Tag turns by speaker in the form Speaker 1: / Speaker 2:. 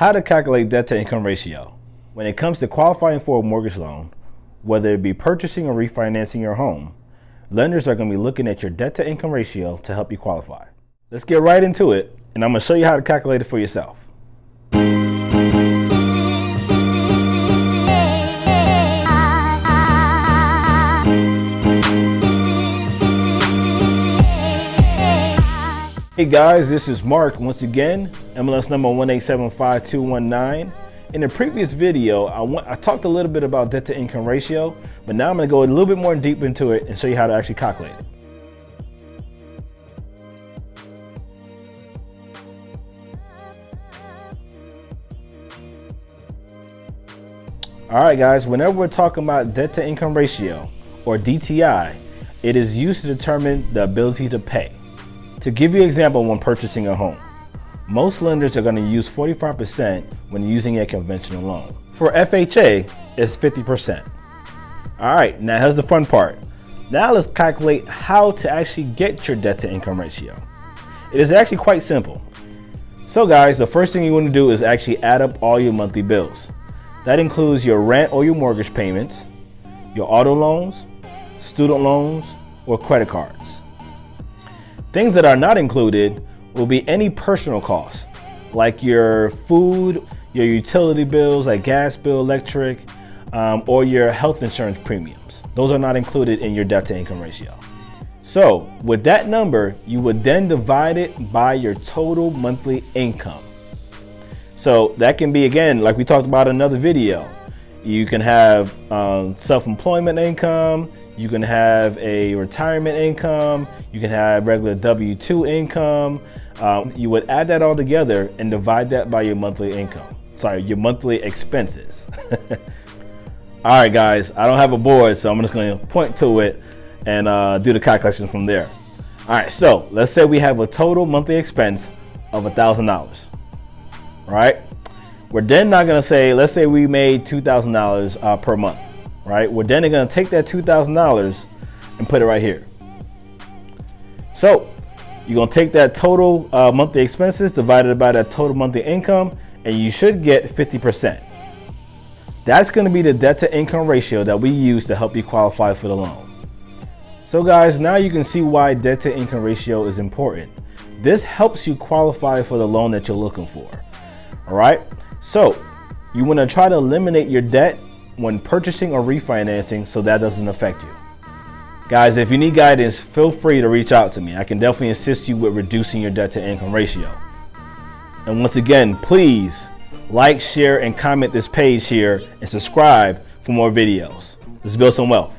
Speaker 1: How to calculate debt to income ratio. When it comes to qualifying for a mortgage loan, whether it be purchasing or refinancing your home, lenders are going to be looking at your debt to income ratio to help you qualify. Let's get right into it, and I'm going to show you how to calculate it for yourself. Hey guys, this is Mark once again, MLS number 1875219. In the previous video, I talked a little bit about debt to income ratio, but now I'm going to go a little bit more deep into it and show you how to actually calculate it. All right guys, whenever we're talking about debt to income ratio or DTI, it is used to determine the ability to pay. To give you an example, when purchasing a home, most lenders are going to use 45% when using a conventional loan. For FHA, it's 50%. All right, now here's the fun part. Now let's calculate how to actually get your debt to income ratio. It is actually quite simple. So guys, the first thing you want to do is actually add up all your monthly bills. That includes your rent or your mortgage payments, your auto loans, student loans, or credit cards. Things that are not included will be any personal costs, like your food, your utility bills, like gas bill, electric, or your health insurance premiums. Those are not included in your debt to income ratio. So with that number, you would then divide it by your total monthly income. So that can be, again, like we talked about in another video, you can have self-employment income, you can have a retirement income, you can have regular W-2 income. You would add that all together and divide that by your monthly income. Sorry, your monthly expenses. All right, guys, I don't have a board, so I'm just going to point to it and do the calculations from there. All right, so let's say we have a total monthly expense of $1,000, right? We're then not going to say, let's say we made $2,000 per month, right? We're then going to take that $2,000 and put it right here. So you're going to take that total monthly expenses divided by that total monthly income, and you should get 50%. That's going to be the debt to income ratio that we use to help you qualify for the loan. So guys, now you can see why debt to income ratio is important. This helps you qualify for the loan that you're looking for. All right. So you want to try to eliminate your debt when purchasing or refinancing so that doesn't affect you. Guys, if you need guidance, feel free to reach out to me. I can definitely assist you with reducing your debt to income ratio. And once again, please like, share, and comment this page here and subscribe for more videos. Let's build some wealth.